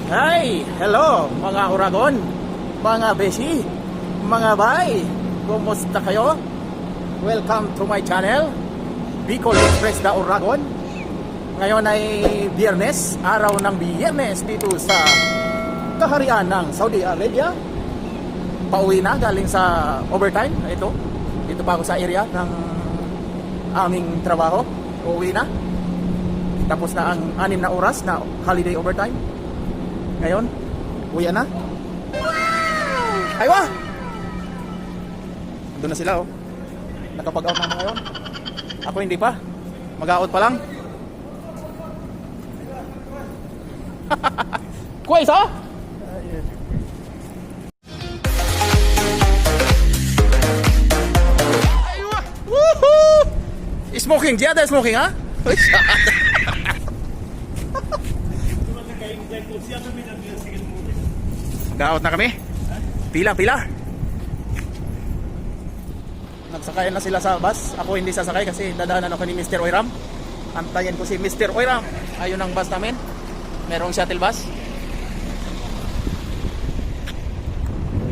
Hi! Hello mga Uragon, mga Beshi, mga Bay, kumusta kayo? Welcome to my channel, Bicol Express da Uragon. Ngayon ay Biyernes, araw ng Biyernes dito sa kaharian ng Saudi Arabia. Pauwi na galing sa overtime. Dito pa ako sa area ng aming trabaho. Uuwi na. Tapos na ang 6 na oras na holiday overtime. Ngayon, uwi na. Wow! Aywa! Doon na sila oh. Nakapag-out na ngayon. Ako hindi pa. Mag-out pa lang. Kuya isa? Aywa! Woohoo! Smoking, dia ada smoking ha? Nag-out na kami. Pila. Nagsakay na sila sa bus. Ako hindi sasakay kasi dadaanan ako ni Mr. Oiram. Antayin ko si Mr. Oiram. Ayun ang bus namin. Merong shuttle bus.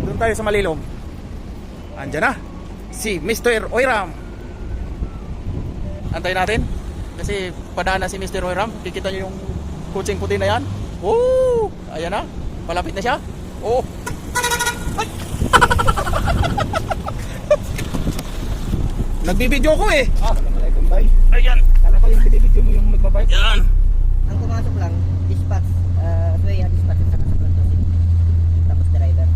Doon tayo sa Malilom. Andiyan na si Mr. Oiram. Antayin natin. Kasi padaan na si Mr. Oiram. Kikita nyo yung kutsing puti na yan. Woo! Ayan na. Malapit na siya. Oh. Ay. Nagbibideo ko eh. Ayan. Kala ko yung binibidyo mo yung magbabike. Yan. Ang pumasok lang, dispatch, Sueya, dispatch at saka sa plantation. Tapos driver.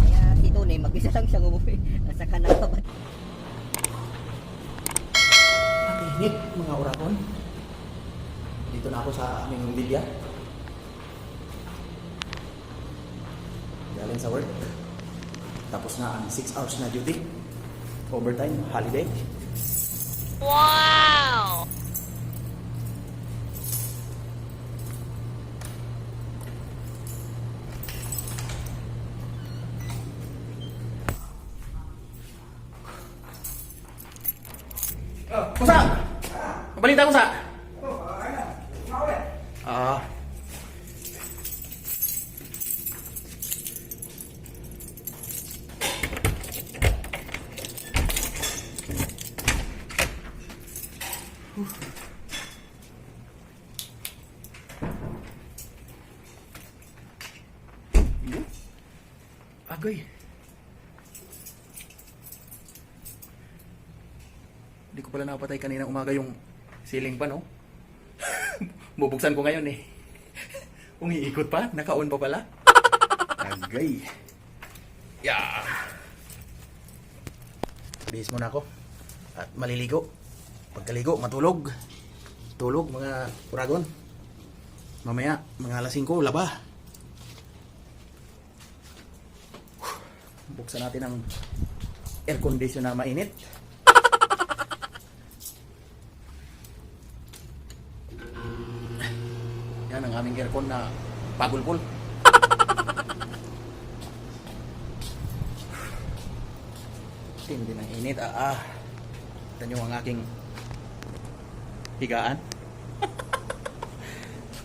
Kaya si Tony, mag-isa lang siya umuwi. Nasa kanal pa. Ang init mga Uragon. Dito na ako sa aming Lydia. Galing sa work. Tapos na ang 6 hours na duty. Overtime, holiday. Wow! Kusa! Balita kusa! Ah. Agoy. Hindi ko pala napatay kanina umaga yung ceiling pa, no? Bubuksan ko ngayon eh. Umiikot pa, naka-on pa pala. Agay. Yeah. Bihis muna ako. At maliligo. Pagkaligo, matulog. Tulog mga Uragon. Mamaya, mga alas 5, laba. Buksan natin ang air condition na mainit. Yan ang aming aircon na pagulpol. Tindi ng init. Ito nyo ang aking higaan.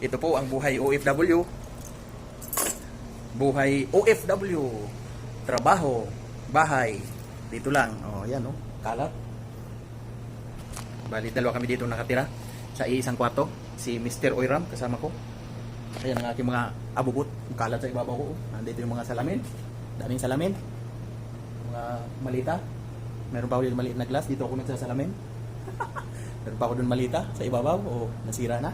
Ito po ang buhay OFW. Buhay OFW. Trabaho, bahay. Dito lang. Oh, yan oh. Kalat. Bali, dalawa kami dito nakatira sa isang kwarto. Si Mr. Oiram kasama ko. Ayan ang aking mga abubot. Kalat sa ibabaw ko. Nandito yung mga salamin. Daming salamin. Mga malita. Meron pa ako yung maliit na glass. Dito ako nagsasalamin. Meron pa ako dun malita sa ibabaw. O nasira na.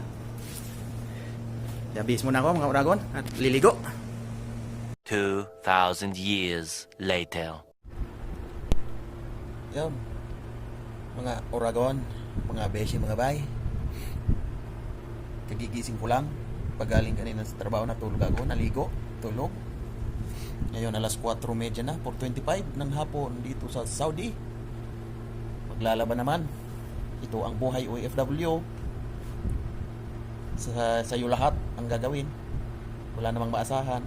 Yabis muna ako mga Uragon. At liligo. 2,000 years later. Yan. Mga Uragon. Mga beshi, mga bay. Kagigising ko lang. Pagaling kanina sa trabaho, natulog ako, naligo, tulog. Ngayon alas 4:30 na, 4:25 ng hapon dito sa Saudi. Maglalaban naman. Ito ang buhay OFW. Sa iyo lahat ang gagawin. Wala namang maasahan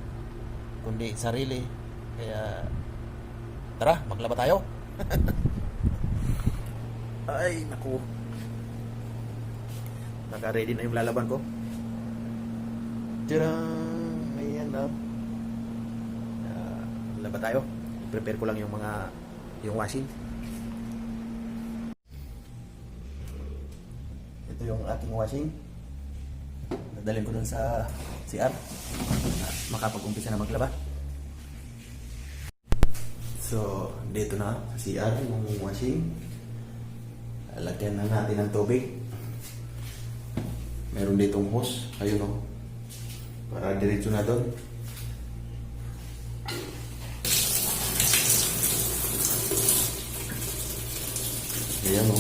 kundi sarili. Kaya tara, maglaba tayo. Ay, naku. Naka-ready na yung lalaban ko. Tira! Ayan na. Laba tayo. Prepare ko lang yung washing. Ito yung aking washing. Dadalhin ko dun sa CR. Makapag-umpisa na maglaba. So, dito na sa CR yung washing. Lagyan na natin ng tubig. Meron ditong hose. Ayun o. Para diretso na doon. Ayan o.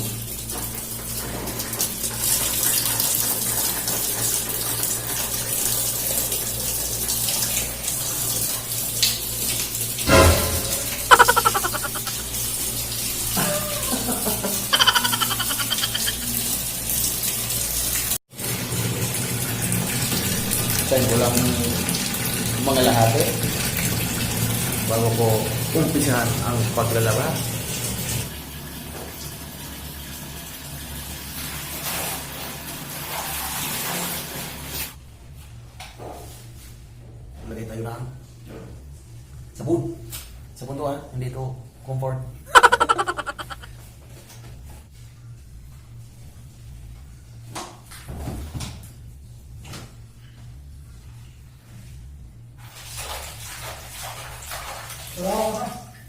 Send ko lang mga lahati bago ko umpisahan ang paglalaba. Lagay tayo ng sabon. Sabon to hindi to comfort.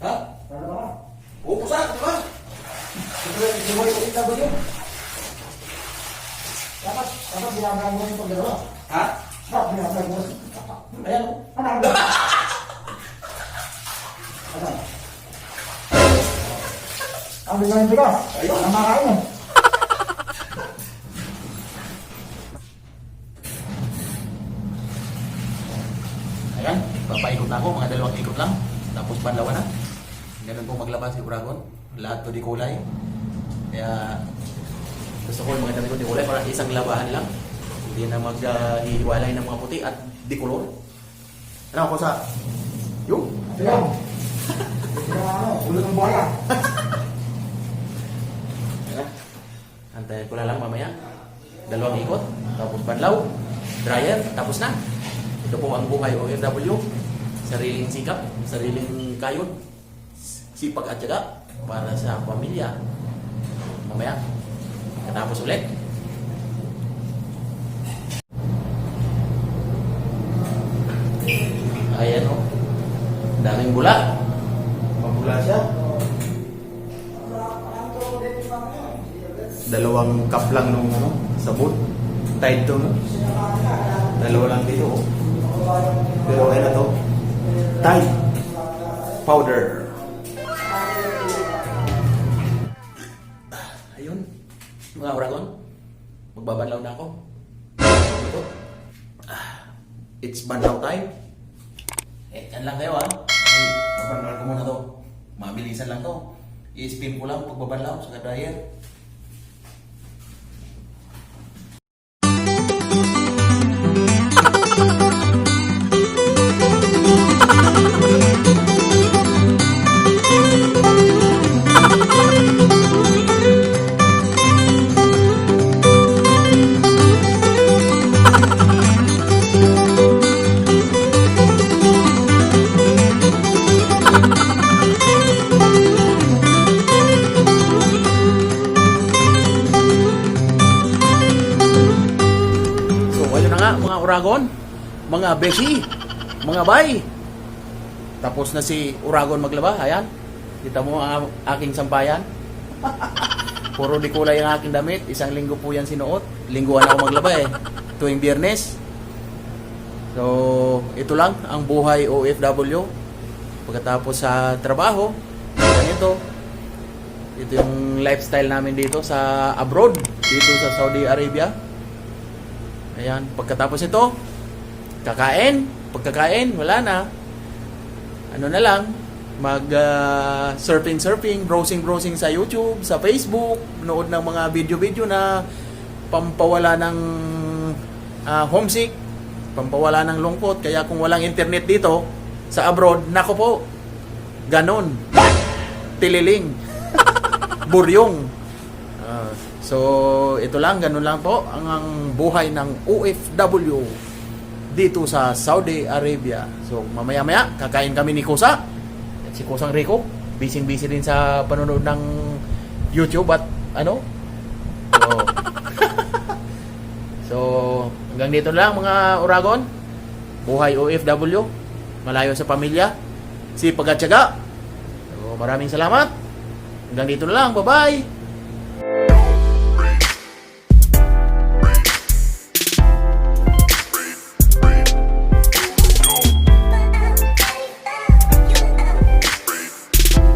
Ha? Oo, pusa, di ba? Siguro yung OFW. Dapat ginagawa mo yung pagdalawa. Ha? Dapat ginagawa mo. Ayan o. Ang bigyan yung bigas. Ang makain mo. Ayan, papaikot na ako, mga 2 ikot lang. Tapos panlawa na. Ganun po maglaba si Uragon. Lahat to di kulay. Kaya gusto ko yung mga dami ko di kulay para isang labahan lang. Hindi na maghihiwalay ng mga puti at di kulor. Ano ako sa... Yung? Sige. Ulo ng buhaya. Ayan. Antayin ko na lang mamaya. 2 ikot. Tapos panlaw. Dryer. Tapos na. Ito po ang buhay OFW. Sariling sikap, sariling kayod, sipag at tiyaga para sa pamilya. Mamaya, katapos ulit. Ayan o. Daming bula. Mabula siya. 2 cup lang nung sabon. Tide to. 2 lang dito o. Pero ano to? Tide powder. Ayun, mga Uragon, magbabanlaw na ako. Ito. It's banlaw time. Yan lang kayo magbanlaw ko muna to. Mabilisan lang to. I-spin ko lang pagbabanlaw sa dryer. Mga Uragon, mga beshi, mga bay. Tapos na si Uragon maglaba. Ayan, kita mo ang aking sampayan. Puro di kulay ang aking damit. 1 linggo po yan sinuot. Lingguhan ako maglaba tuwing Biyernes. So ito lang ang buhay OFW. Pagkatapos sa trabaho, ganito. Ito yung lifestyle namin dito sa abroad, dito sa Saudi Arabia. Ayan, pagkatapos ito, kakain. Pagkakain, wala na. Ano na lang, surfing, browsing sa YouTube, sa Facebook, nood ng mga video na pampawala ng homesick, pampawala ng lungkot. Kaya kung walang internet dito, sa abroad, nako po, ganon. Tililing. Buryong. So, ito lang, ganun lang po ang buhay ng OFW. dito sa Saudi Arabia. So mamaya-maya kakain kami ni Kusa at si Kusang Rico. Busy-busy din sa panonood ng YouTube at ano. So, so hanggang dito lang mga Uragon. Buhay OFW, malayo sa pamilya, sipag at tiyaga. So maraming salamat. Hanggang dito na lang. Bye-bye.